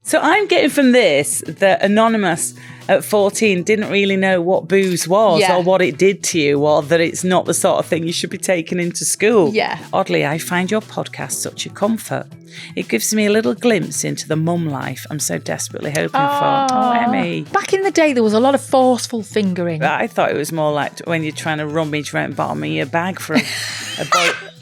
So I'm getting from this that Anonymous at 14 didn't really know what booze was or what it did to you, or that it's not the sort of thing you should be taking into school. Yeah. Oddly, I find your podcast such a comfort. It gives me a little glimpse into the mum life I'm so desperately hoping for. Oh, Emmy. Back in the day, there was a lot of forceful fingering. I thought it was more like when you're trying to rummage around the bottom of your bag for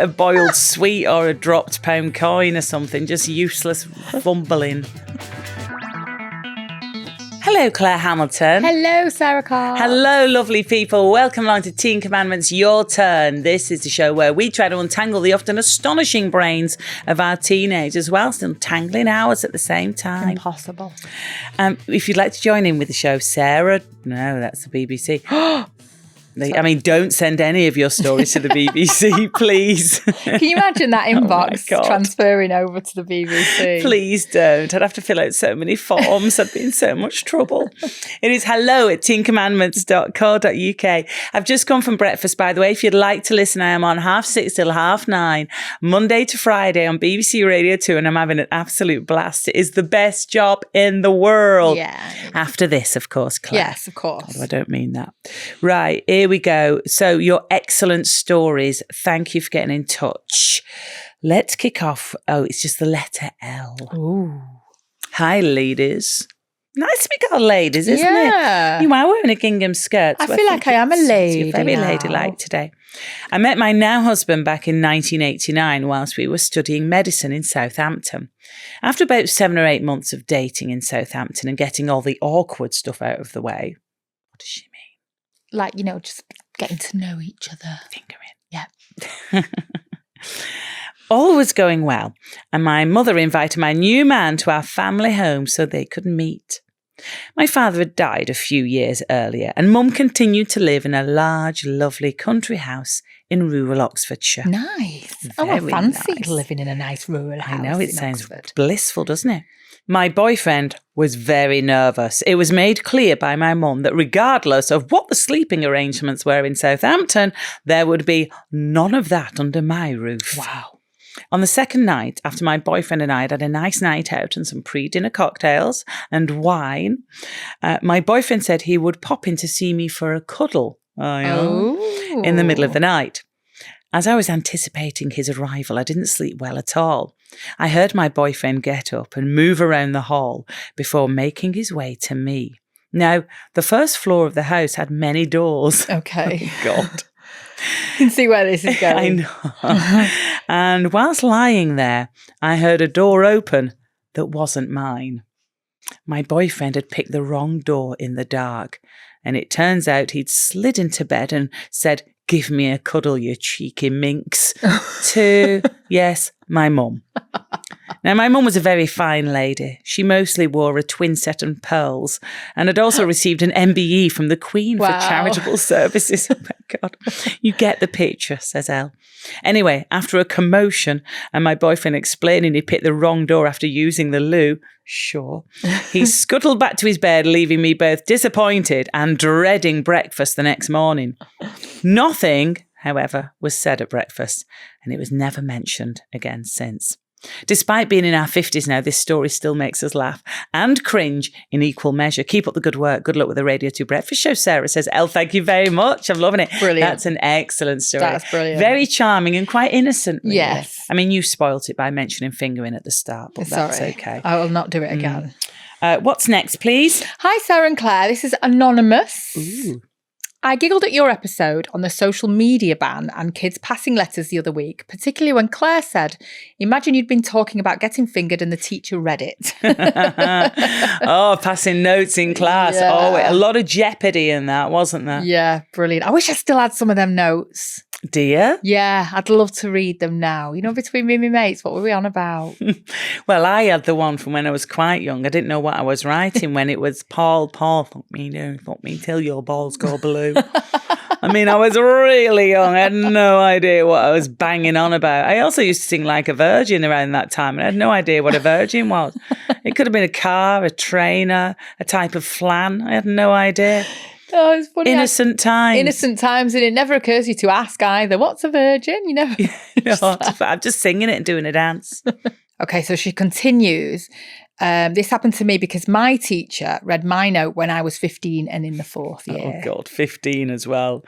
a boiled sweet or a dropped pound coin or something, just useless fumbling. Hello, Claire Hamilton. Hello, Sara Carr. Hello, lovely people. Welcome along to Teen Commandments, Your Turn. This is the show where we try to untangle the often astonishing brains of our teenagers whilst untangling ours at the same time. Impossible. If you'd like to join in with the show, Sarah... No, that's the BBC. Don't send any of your stories to the BBC, please. Can you imagine that inbox transferring over to the BBC? Please don't. I'd have to fill out so many forms. I'd be in so much trouble. It is hello@teencommandments.co.uk. I've just come from breakfast, by the way. If you'd like to listen, I am on 6:30 till 9:30, Monday to Friday on BBC Radio 2, and I'm having an absolute blast. It is the best job in the world. Yeah. After this, of course, Claire. Yes, of course. I don't mean that. Right, here we go. So your excellent stories. Thank you for getting in touch. Let's kick off. Oh, it's just the letter L. Ooh. Hi, ladies. Nice to be called ladies, isn't it? You are wearing a gingham skirt. I feel like I am a lady. You're very ladylike today. I met my now husband back in 1989 whilst we were studying medicine in Southampton. After about 7 or 8 months of dating in Southampton and getting all the awkward stuff out of the way, what does she mean? Like, just getting to know each other. Fingering. Yeah. All was going well, and my mother invited my new man to our family home so they could meet. My father had died a few years earlier, and Mum continued to live in a large, lovely country house in rural Oxfordshire. Nice. I fancy nice. Living in a nice rural house. I know, it sounds Oxford. Blissful, doesn't it? My boyfriend was very nervous. It was made clear by my mum that regardless of what the sleeping arrangements were in Southampton, there would be none of that under my roof. Wow. On the second night, after my boyfriend and I had a nice night out and some pre-dinner cocktails and wine, my boyfriend said he would pop in to see me for a cuddle in the middle of the night. As I was anticipating his arrival, I didn't sleep well at all. I heard my boyfriend get up and move around the hall before making his way to me. Now, the first floor of the house had many doors. Okay. Oh, God. You can see where this is going. I know. And whilst lying there, I heard a door open that wasn't mine. My boyfriend had picked the wrong door in the dark, and it turns out he'd slid into bed and said, "Give me a cuddle, you cheeky minx," to, yes, my mum. Now, my mum was a very fine lady. She mostly wore a twin set and pearls and had also received an MBE from the Queen for charitable services. Oh, my God. You get the picture, says Elle. Anyway, after a commotion and my boyfriend explaining he picked the wrong door after using the loo, sure, he scuttled back to his bed, leaving me both disappointed and dreading breakfast the next morning. Nothing, however, was said at breakfast, and it was never mentioned again since. Despite being in our 50s now, this story still makes us laugh and cringe in equal measure. Keep up the good work. Good luck with the Radio 2 Breakfast Show, Sarah says. Elle, thank you very much. I'm loving it. Brilliant. That's an excellent story. That's brilliant. Very charming and quite innocent. Really. Yes. I mean, you spoilt it by mentioning fingering at the start, but that's okay. I will not do it again. What's next, please? Hi, Sara and Clare. This is Anonymous. Ooh. I giggled at your episode on the social media ban and kids passing letters the other week, particularly when Claire said, "Imagine you'd been talking about getting fingered and the teacher read it." Oh, passing notes in class. Yeah. Oh, a lot of jeopardy in that, wasn't there? Yeah, brilliant. I wish I still had some of them notes. Do you? Yeah, I'd love to read them now. Between me and my mates, what were we on about? Well, I had the one from when I was quite young. I didn't know what I was writing when it was Paul, fuck me till your balls go blue. I mean, I was really young. I had no idea what I was banging on about. I also used to sing like a virgin around that time, and I had no idea what a virgin was. It could have been a car, a train, a type of flan. I had no idea. Oh, it's funny. Innocent times. Innocent times, and it never occurs to you to ask either. What's a virgin? You never. I'm just singing it and doing a dance. Okay, so she continues. This happened to me because my teacher read my note when I was 15 and in the 4th year. Oh, God, 15 as well.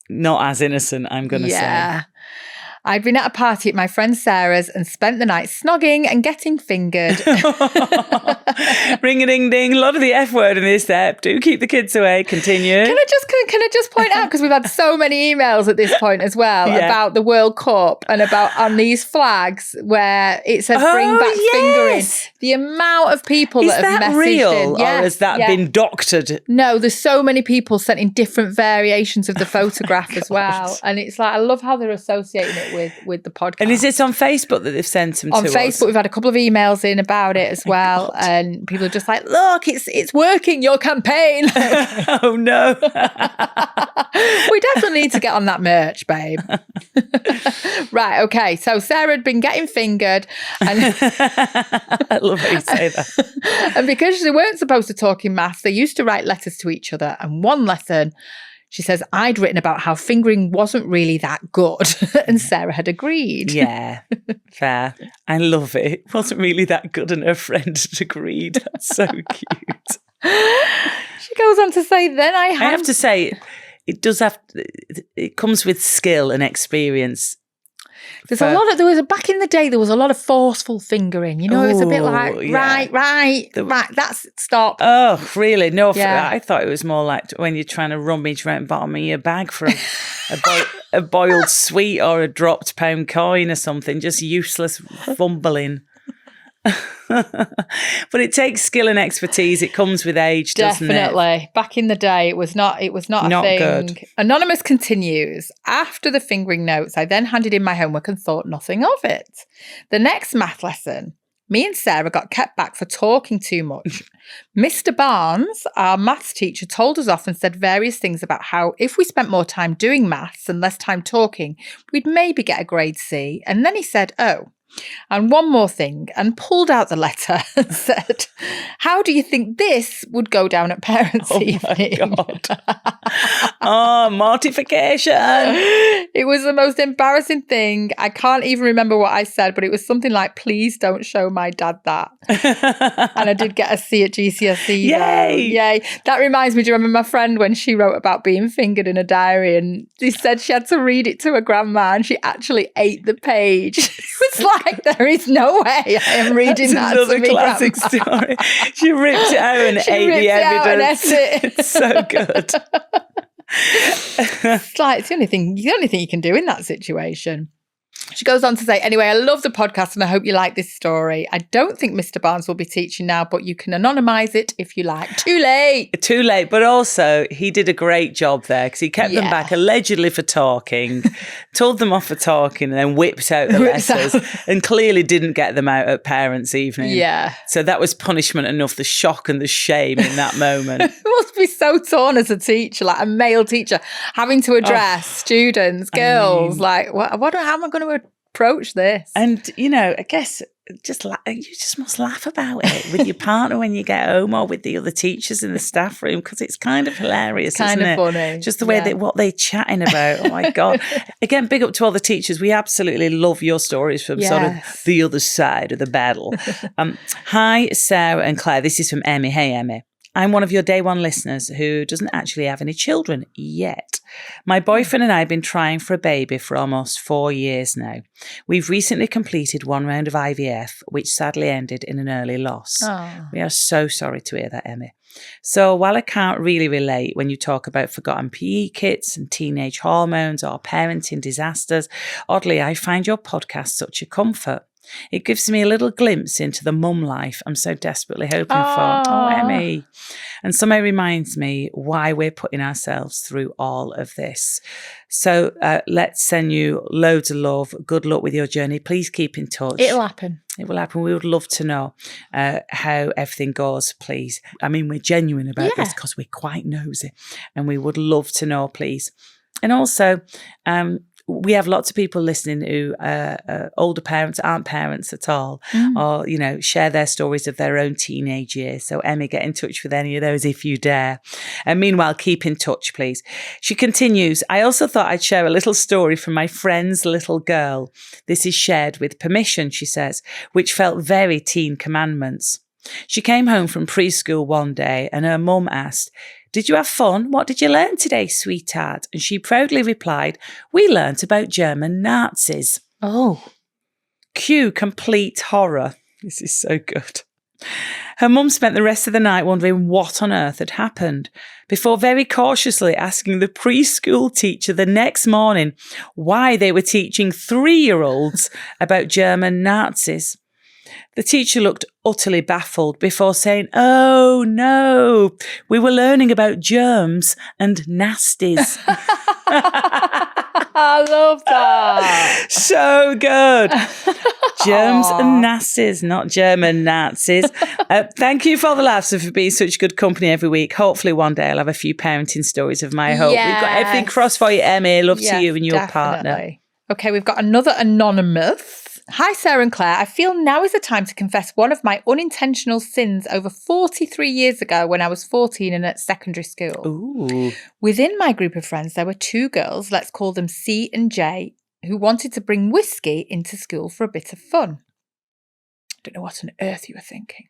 Not as innocent, I'm going to say. I'd been at a party at my friend Sarah's and spent the night snogging and getting fingered. Ring-a-ding-ding. A lot of the F word in this step. Do keep the kids away. Continue. Can I just point out, because we've had so many emails at this point as well about the World Cup and about on these flags where it says bring back fingering. The amount of people that have messaged real, in. or has that been doctored? No, there's so many people sent in different variations of the photograph as well. And it's like, I love how they're associating it with the podcast. And is it on Facebook that they've sent them on to Facebook, us? We've had a couple of emails in about it as well. God. And people are just like, look, it's working, your campaign. Oh, no. We definitely need to get on that merch, babe. Right, okay. So Sarah had been getting fingered. And I love how you say that. And because they weren't supposed to talk in maths, they used to write letters to each other. And one lesson, she says, I'd written about how fingering wasn't really that good. And Sarah had agreed. Yeah, fair. I love it. It wasn't really that good and her friend had agreed. That's so cute. She goes on to say, then I have to say, it comes with skill and experience. There was back in the day, there was a lot of forceful fingering. You know, it's a bit like, right, that's stop. Oh, really? No, Yeah. I thought it was more like when you're trying to rummage around the bottom of your bag for a boiled sweet or a dropped pound coin or something, just useless fumbling. But it takes skill and expertise. It comes with age, doesn't it? Definitely. Back in the day, it was not a thing. Good. Anonymous continues. After the fingering notes, I then handed in my homework and thought nothing of it. The next math lesson, me and Sarah got kept back for talking too much. Mr. Barnes, our maths teacher, told us off and said various things about how if we spent more time doing maths and less time talking, we'd maybe get a grade C. And then he said, oh, and one more thing, and pulled out the letter and said, how do you think this would go down at parents' evening? My God. Oh, mortification. It was the most embarrassing thing. I can't even remember what I said, but it was something like, please don't show my dad that. And I did get a C at GCSE. Yay. That reminds me, do you remember my friend when she wrote about being fingered in a diary and she said she had to read it to her grandma and she actually ate the page? It was like, there is no way I am reading that to me, classic story. She ripped it out and ate the evidence. It's so good. It's like it's the only thing you can do in that situation. She goes on to say, anyway, I love the podcast and I hope you like this story. I don't think Mr. Barnes will be teaching now, but you can anonymise it if you like. Too late. But also he did a great job there because he kept them back allegedly for talking, told them off for talking and then whipped out the letters and clearly didn't get them out at parents' evening. Yeah. So that was punishment enough, the shock and the shame in that moment. It must be so torn as a teacher, like a male teacher, having to address students, girls, how am I going to approach this? And, I guess you just must laugh about it with your partner when you get home or with the other teachers in the staff room because it's kind of hilarious, isn't it? Funny. Just the way what they're chatting about. Oh, my God. Again, big up to all the teachers. We absolutely love your stories from sort of the other side of the battle. Hi, Sara and Clare. This is from Emmy. Hey, Emmy. I'm one of your day one listeners who doesn't actually have any children yet. My boyfriend and I have been trying for a baby for almost 4 years now. We've recently completed one round of IVF, which sadly ended in an early loss. Oh. We are so sorry to hear that, Emmy. So while I can't really relate when you talk about forgotten PE kits and teenage hormones or parenting disasters, oddly, I find your podcast such a comfort. It gives me a little glimpse into the mum life I'm so desperately hoping for. Oh, Emmy. And somehow reminds me why we're putting ourselves through all of this. So let's send you loads of love. Good luck with your journey. Please keep in touch. It'll happen. It will happen. We would love to know how everything goes, please. I mean, we're genuine about this because we're quite nosy and we would love to know, please. And also, we have lots of people listening who older parents, aren't parents at all, or, share their stories of their own teenage years. So Emmy, get in touch with any of those if you dare. And meanwhile, keep in touch, please. She continues, I also thought I'd share a little story from my friend's little girl. This is shared with permission, she says, which felt very Teen Commandments. She came home from preschool one day and her mum asked, did you have fun? What did you learn today, sweetheart? And she proudly replied, we learnt about German Nazis. Oh. Cue complete horror. This is so good. Her mum spent the rest of the night wondering what on earth had happened, before very cautiously asking the preschool teacher the next morning why they were teaching 3-year-olds about German Nazis. The teacher looked utterly baffled before saying, oh no, we were learning about germs and nasties. I love that. So good. Germs and nasties, not German Nazis. Thank you for all the laughs and for being such good company every week. Hopefully one day I'll have a few parenting stories of my hope. We've got everything crossed for you, Emmy. Love to you and your partner. Okay, we've got another anonymous. Hi, Sarah and Clare. I feel now is the time to confess one of my unintentional sins over 43 years ago when I was 14 and at secondary school. Ooh. Within my group of friends, there were 2 girls, let's call them C and J, who wanted to bring whiskey into school for a bit of fun. I don't know what on earth you were thinking.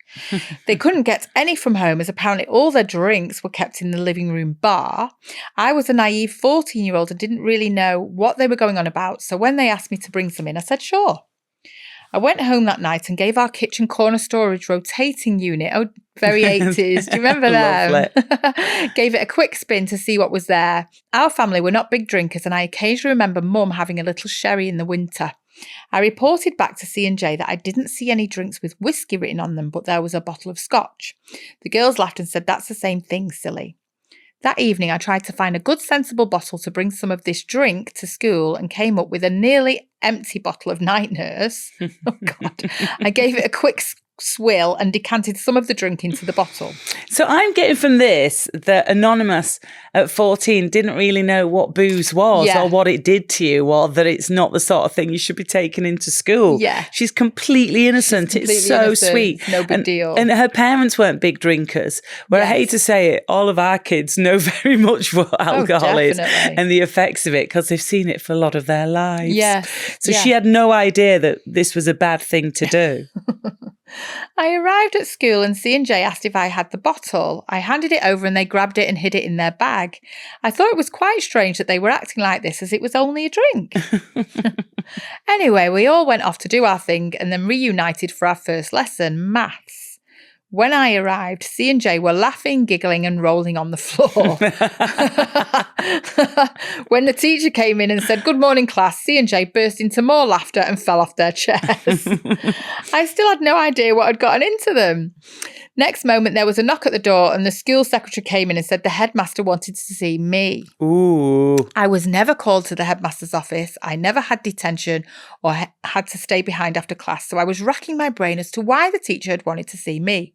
They couldn't get any from home as apparently all their drinks were kept in the living room bar. I was a naive 14-year-old and didn't really know what they were going on about. So when they asked me to bring some in, I said, sure. I went home that night and gave our kitchen corner storage rotating unit, very 80s, do you remember that? Gave it a quick spin to see what was there. Our family were not big drinkers and I occasionally remember Mum having a little sherry in the winter. I reported back to C&J that I didn't see any drinks with whiskey written on them, but there was a bottle of scotch. The girls laughed and said, that's the same thing, silly. That evening, I tried to find a good sensible bottle to bring some of this drink to school and came up with a nearly empty bottle of Night Nurse. Oh, God. I gave it a quick swill and decanted some of the drink into the bottle. So I'm getting from this that Anonymous at 14 didn't really know what booze was or what it did to you or that it's not the sort of thing you should be taking into school. Yeah. She's completely innocent. It's so innocent. Sweet. No big deal. And her parents weren't big drinkers, where I hate to say it, all of our kids know very much what alcohol is and the effects of it because they've seen it for a lot of their lives. Yes. So she had no idea that this was a bad thing to do. I arrived at school and C&J asked if I had the bottle. I handed it over and they grabbed it and hid it in their bag. I thought it was quite strange that they were acting like this as it was only a drink. Anyway, we all went off to do our thing and then reunited for our first lesson, maths. When I arrived, C&J were laughing, giggling and rolling on the floor. When the teacher came in and said, good morning, class, C&J burst into more laughter and fell off their chairs. I still had no idea what had gotten into them. Next moment, there was a knock at the door and the school secretary came in and said the headmaster wanted to see me. Ooh. I was never called to the headmaster's office. I never had detention or had to stay behind after class. So I was racking my brain as to why the teacher had wanted to see me.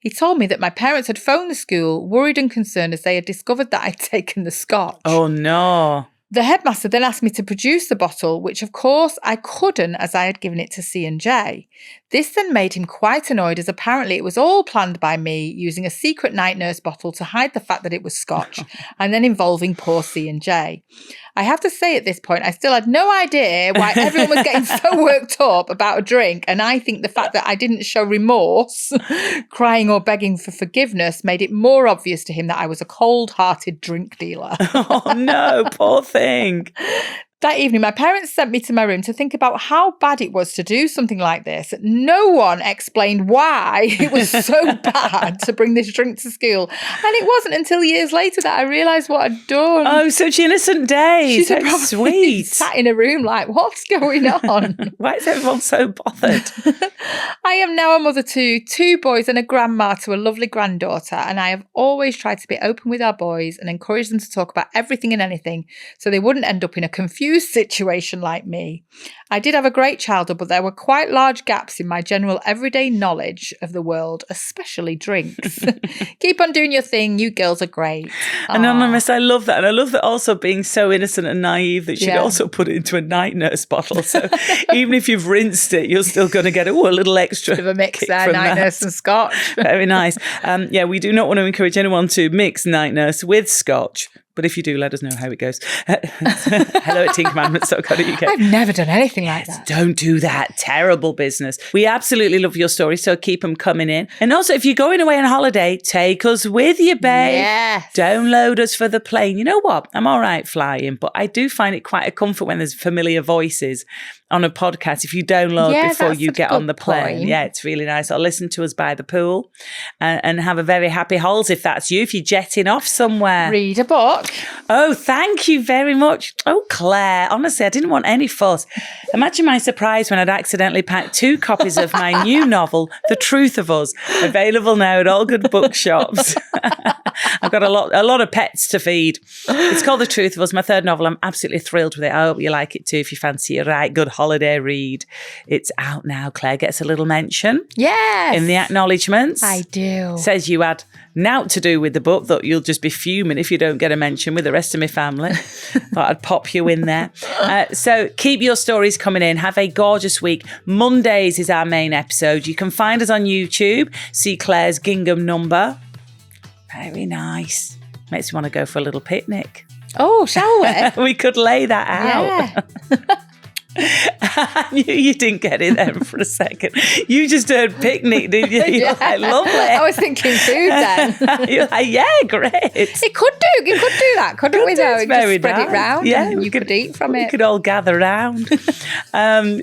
He told me that my parents had phoned the school, worried and concerned as they had discovered that I'd taken the scotch. Oh, no. The headmaster then asked me to produce the bottle, which of course I couldn't as I had given it to C&J. This then made him quite annoyed as apparently it was all planned by me using a secret Night Nurse bottle to hide the fact that it was scotch and then involving poor C&J. I have to say at this point, I still had no idea why everyone was getting so worked up about a drink. And I think the fact that I didn't show remorse, crying or begging for forgiveness made it more obvious to him that I was a cold-hearted drink dealer. Oh, no, poor thing. That evening, my parents sent me to my room to think about how bad it was to do something like this. No one explained why it was so bad to bring this drink to school. And it wasn't until years later that I realised what I'd done. Oh, such innocent days. How sweet. Sat in a room like, what's going on? Why is everyone so bothered? I am now a mother to 2 boys and a grandma to a lovely granddaughter. And I have always tried to be open with our boys and encourage them to talk about everything and anything so they wouldn't end up in a confused confused situation like me. I did have a great childhood, but there were quite large gaps in my general everyday knowledge of the world, especially drinks. Keep on doing your thing. You girls are great. Anonymous, I love that. And I love that also being so innocent and naive that she'd Yeah. also put it into a night nurse bottle. So even if you've rinsed it, you're still going to get a little extra. Bit of a mix kick there, from night that. nurse and scotch. Very nice. Yeah, we do not want to encourage anyone to mix night nurse with scotch. But if you do, let us know how it goes. hello@teencommandments.co.uk. I've never done anything like that. Don't do that. Terrible business. We absolutely love your stories, so keep them coming in. And also, if you're going away on holiday, take us with you, babe. Yes. Download us for the plane. You know what? I'm all right flying, but I do find it quite a comfort when there's familiar voices on a podcast. If you download before that's you a get on good the plane. point. Yeah, it's really nice. Or listen to us by the pool and have a very happy holidays if that's you, if you're jetting off somewhere. Read a book. Oh, thank you very much. Oh, Claire, honestly, I didn't want any fuss. Imagine my surprise when I'd accidentally packed 2 copies of my new novel, The Truth of Us, available now at all good bookshops. I've got a lot of pets to feed. It's called The Truth of Us, my 3rd novel. I'm absolutely thrilled with it. I hope you like it too if you fancy a right good holiday read. It's out now. Claire gets a little mention Yes. in the acknowledgements. I do. Says you had naught to do with the book, that you'll just be fuming if you don't get a mention with the rest of my family. Thought I'd pop you in there. So keep your stories coming in. Have a gorgeous week. Mondays is our main episode. You can find us on YouTube. See Claire's gingham number. Very nice. Makes me want to go for a little picnic. Oh, shall we? We could lay that out. Yeah. I knew you didn't get it then for a second. You just heard picnic, didn't you? You're like, lovely. I was thinking food then. You're like, yeah, great. It could do that, couldn't it? It's Just very spread it nice. round and you could eat from We it. could all gather round.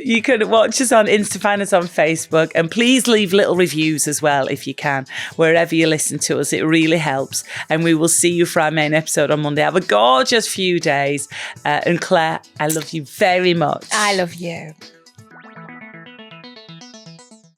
You could watch us on Insta, find us on Facebook, and please leave little reviews as well if you can, wherever you listen to us. It really helps. And we will see you for our main episode on Monday. Have a gorgeous few days. And Claire, I love you very much. I love you.